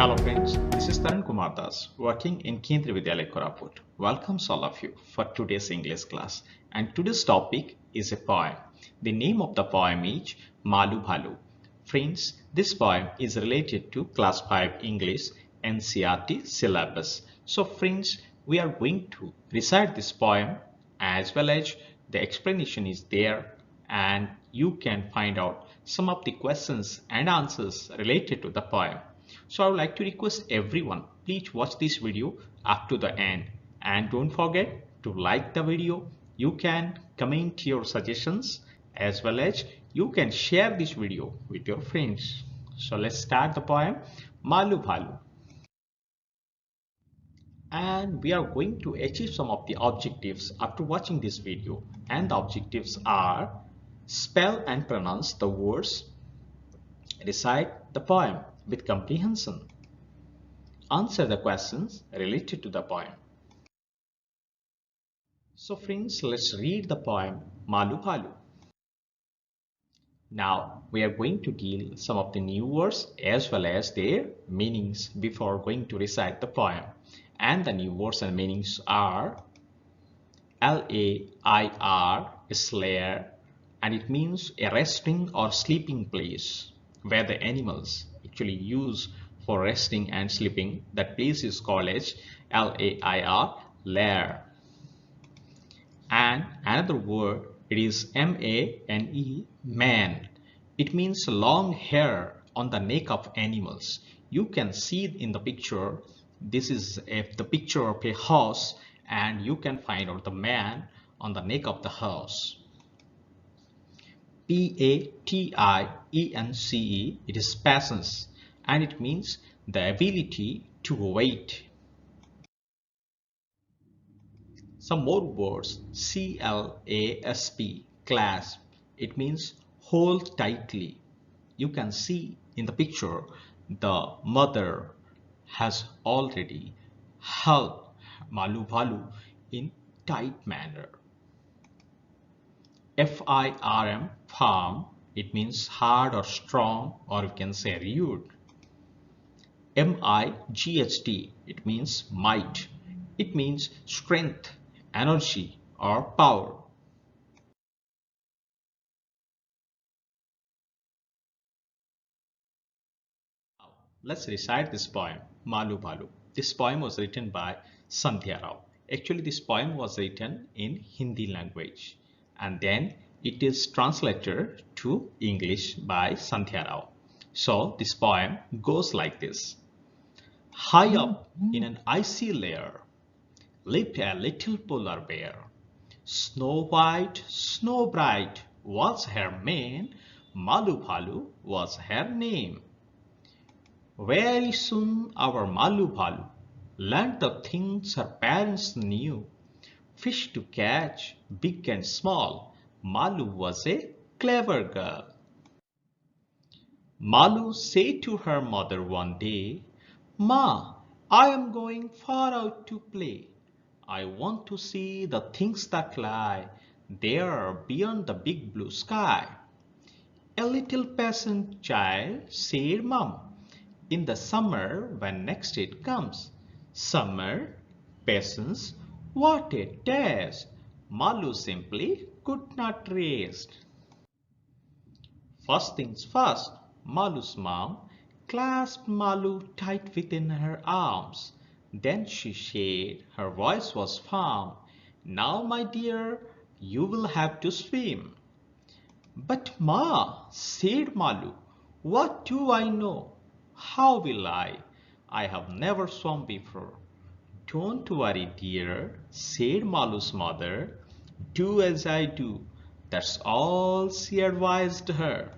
Hello friends, this is Tarun Kumar working in Kendriya Vidyalaya Koraput. Welcomes all of you for today's English class. And today's topic is a poem. The name of the poem is Malu Bhalu. Friends, this poem is related to Class 5 English NCERT Syllabus. So friends, we are going to recite this poem as well as the explanation is there and you can find out some of the questions and answers related to the poem. So I would like to request everyone, please watch this video up to the end and don't forget to like the video. You can comment your suggestions as well as you can share this video with your friends. So let's start the poem Malu Bhalu. And we are going to achieve some of the objectives after watching this video, and the objectives are spell and pronounce the words, recite the poem with comprehension, answer the questions related to the poem. So friends, let's read the poem Malu Bhalu. Now we are going to deal some of the new words as well as their meanings before going to recite the poem. And the new words and meanings are Lair, slayer, and it means a resting or sleeping place where the animals actually use for resting and sleeping. That place is called as Lair, lair. And another word, it is Mane, man. It means long hair on the neck of animals. You can see in the picture, this is the picture of a horse and you can find out the man on the neck of the horse. Patience, it is patience and it means the ability to wait. Some more words, clasp, clasp, it means hold tightly. You can see in the picture the mother has already held Malu Bhalu in tight manner. Firm, firm, it means hard or strong, or you can say rude. Might, it means might. It means strength, energy, or power. Let's recite this poem, Malu Bhalu. This poem was written by Sandhya Rao. Actually, this poem was written in Hindi language and then it is translated to English by Sandhya Rao. So this poem goes like this. High up in an icy layer lived a little polar bear. Snow white, snow bright was her mane, Malu Bhalu was her name. Very soon our Malu Bhalu learned the things her parents knew. Fish to catch, big and small, Malu was a clever girl. Malu said to her mother one day, Ma, I am going far out to play. I want to see the things that lie there beyond the big blue sky. A little peasant child, said Mum, in the summer when next it comes. Summer, patience, what a test! Malu simply could not rest. First things first, Malu's mom clasped Malu tight within her arms. Then she said, her voice was firm, Now, my dear, you will have to swim. But Ma, said Malu, what do I know? How will I? I have never swum before. Don't worry, dear, said Malu's mother. Do as I do. That's all she advised her.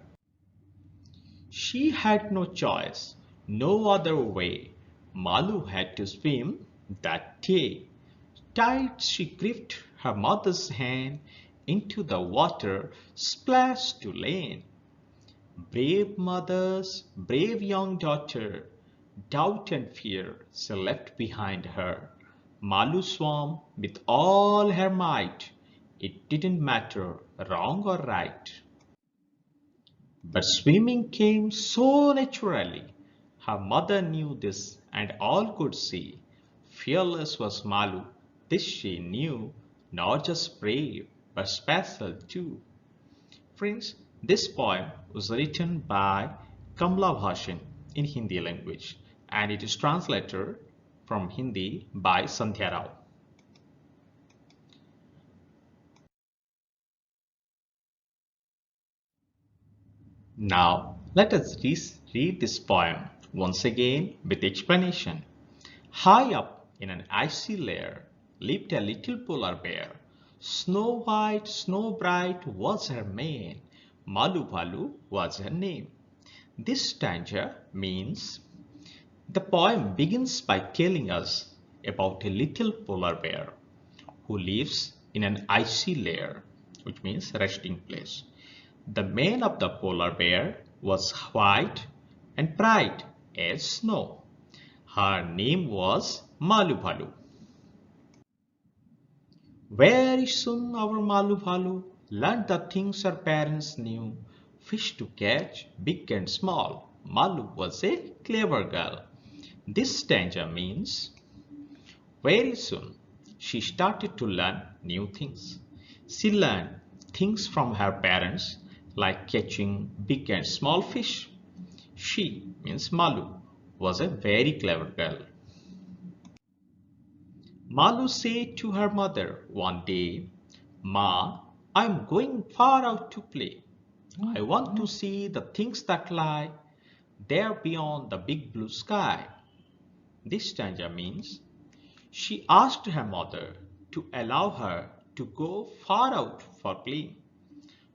She had no choice, no other way. Malu had to swim that day. Tight she gripped her mother's hand into the water, splash to land. Brave mothers, brave young daughter, doubt and fear she left behind her. Malu swam with all her might. It didn't matter wrong or right. But swimming came so naturally. Her mother knew this and all could see. Fearless was Malu, this she knew, not just brave, but special too. Friends, this poem was written by Kamla Bhashan in Hindi language and it is translated from Hindi by Sandhya Rao. Now, let us read this poem once again with explanation. High up in an icy lair lived a little polar bear. Snow white, snow bright was her mane. Malu Bhalu was her name. This stanza means the poem begins by telling us about a little polar bear who lives in an icy lair, which means resting place. The mane of the polar bear was white and bright as snow. Her name was Malu Bhalu. Very soon our Malu Bhalu learned the things her parents knew. Fish to catch, big and small. Malu was a clever girl. This stanza means very soon she started to learn new things. She learned things from her parents like catching big and small fish. She, means Malu, was a very clever girl. Malu said to her mother one day, "Ma, I'm going far out to play. I want to see the things that lie there beyond the big blue sky." This stanza means she asked her mother to allow her to go far out for playing.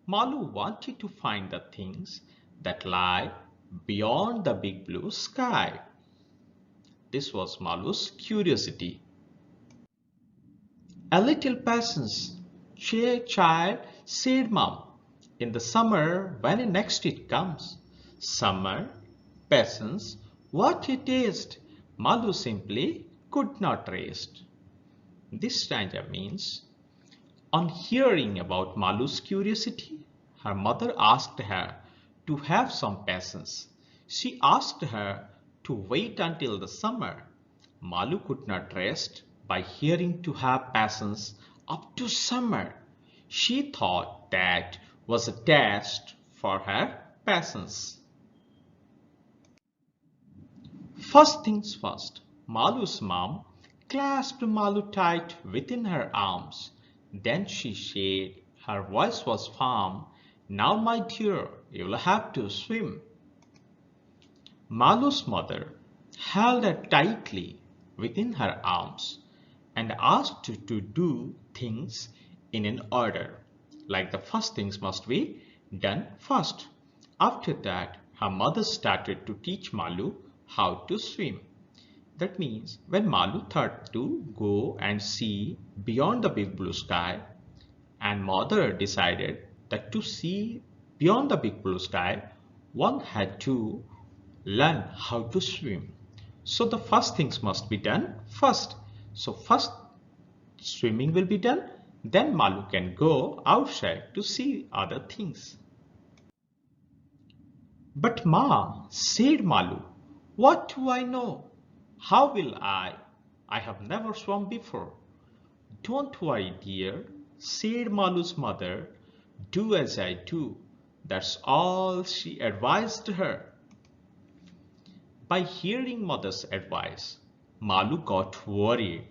Malu wanted to find the things that lie beyond the big blue sky. This was Malu's curiosity. "A little patience, child," said Mom. "In the summer, when next it comes." Summer, patience, what a taste! Malu simply could not rest. This stanza means, on hearing about Malu's curiosity, her mother asked her to have some patience. She asked her to wait until the summer. Malu could not rest by hearing to have patience up to summer. She thought that was a test for her patience. First things first, Malu's mom clasped Malu tight within her arms. Then she said, her voice was firm, "Now, my dear, you'll have to swim." Malu's mother held her tightly within her arms and asked her to do things in an order, like the first things must be done first. After that, her mother started to teach Malu how to swim. That means when Malu thought to go and see beyond the big blue sky, and mother decided that to see beyond the big blue sky, one had to learn how to swim. So the first things must be done first. So first swimming will be done, then Malu can go outside to see other things. "But Ma," said Malu, "what do I know? How will I? I have never swum before." "Don't worry, dear," said Malu's mother. "Do as I do." That's all she advised her. By hearing mother's advice, Malu got worried.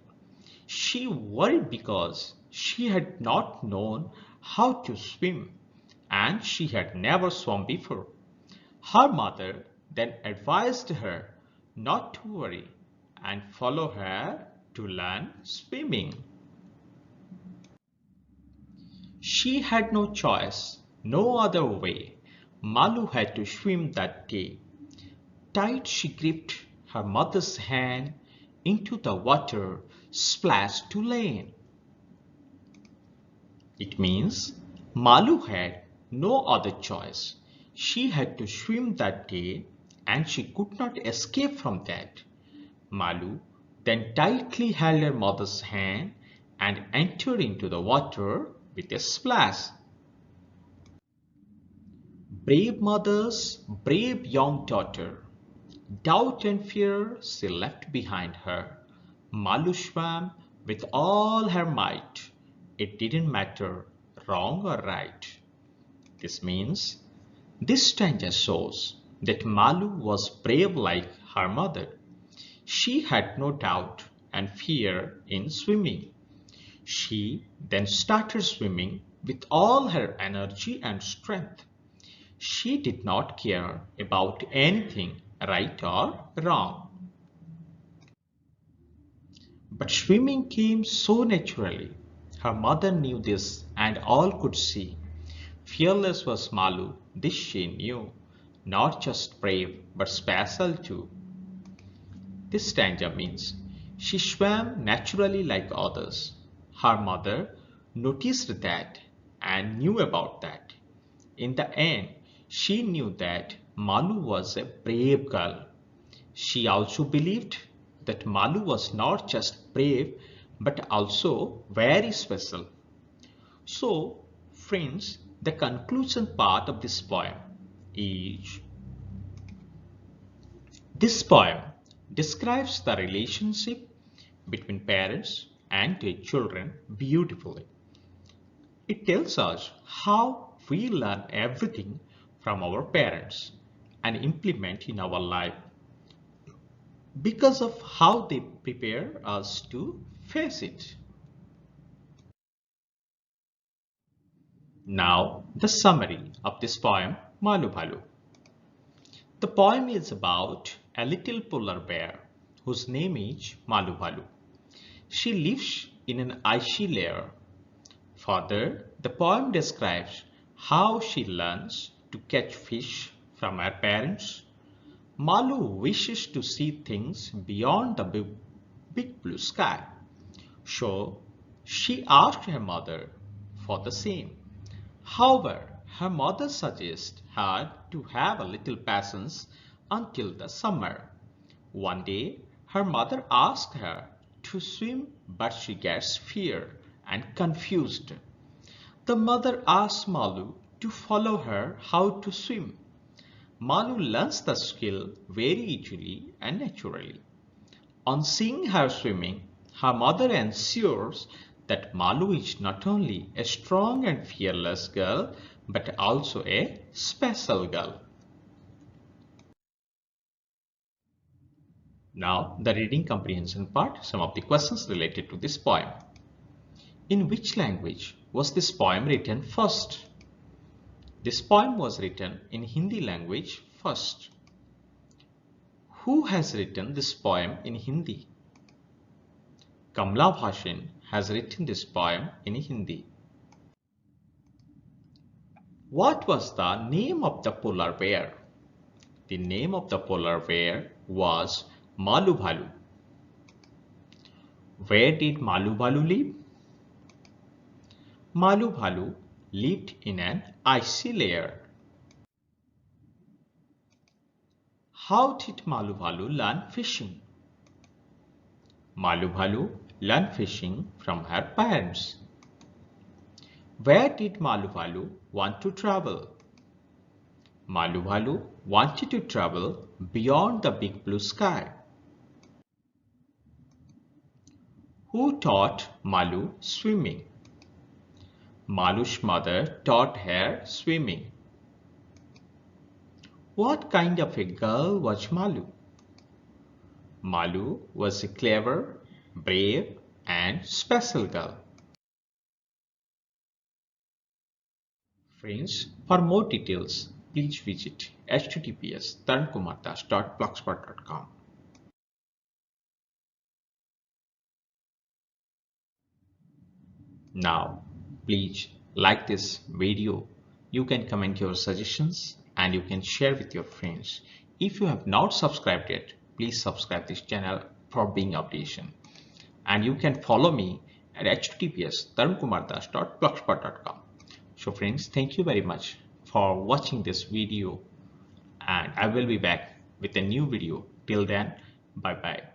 She worried because she had not known how to swim and she had never swum before. Her mother then advised her not to worry and follow her to learn swimming. She had no choice, no other way. Malu had to swim that day. Tight she gripped her mother's hand, into the water splashed to land. It means Malu had no other choice. She had to swim that day and she could not escape from that. Malu then tightly held her mother's hand and entered into the water with a splash. Brave mother's brave young daughter. Doubt and fear she left behind her. Malu swam with all her might. It didn't matter wrong or right. This means this stanza shows that Malu was brave like her mother. She had no doubt and fear in swimming. She then started swimming with all her energy and strength. She did not care about anything right or wrong. But swimming came so naturally. Her mother knew this and all could see. Fearless was Malu, this she knew. Not just brave, but special too. This stanza means she swam naturally like others. Her mother noticed that and knew about that. In the end, she knew that Malu was a brave girl. She also believed that Malu was not just brave but also very special. So, friends, the conclusion part of this poem is this poem describes the relationship between parents and their children beautifully. It tells us how we learn everything from our parents and implement in our life because of how they prepare us to face it. Now, the summary of this poem, Malu Bhalu. The poem is about a little polar bear whose name is Malu Bhalu. She lives in an icy lair. Further, the poem describes how she learns to catch fish from her parents. Malu wishes to see things beyond the big blue sky. So, she asked her mother for the same. However, her mother suggests her to have a little patience until the summer. One day, her mother asked her to swim, but she gets feared and confused. The mother asks Malu to follow her how to swim. Malu learns the skill very easily and naturally. On seeing her swimming, her mother ensures that Malu is not only a strong and fearless girl, but also a special girl. Now, the reading comprehension part, some of the questions related to this poem. In which language was this poem written first? This poem was written in Hindi language first. Who has written this poem in Hindi? Kamla Bhashan has written this poem in Hindi. What was the name of the polar bear? The name of the polar bear was Malu Bhalu. Where did Malu Bhalu live? Malu Bhalu lived in an icy lair. How did Malu Bhalu learn fishing? Malu Bhalu learned fishing from her parents. Where did Malu Bhalu want to travel? Malu Bhalu wanted to travel beyond the big blue sky. Who taught Malu swimming? Malu's mother taught her swimming. What kind of a girl was Malu? Malu was a clever, brave, and special girl. Friends, for more details, please visit https://tarunkumardas.blogspot.com. Now, please like this video. You can comment your suggestions and you can share with your friends. If you have not subscribed yet, please subscribe this channel for being updated. And you can follow me at https://tarunkumardas.blogspot.com. So friends, thank you very much for watching this video and I will be back with a new video. Till then, bye bye.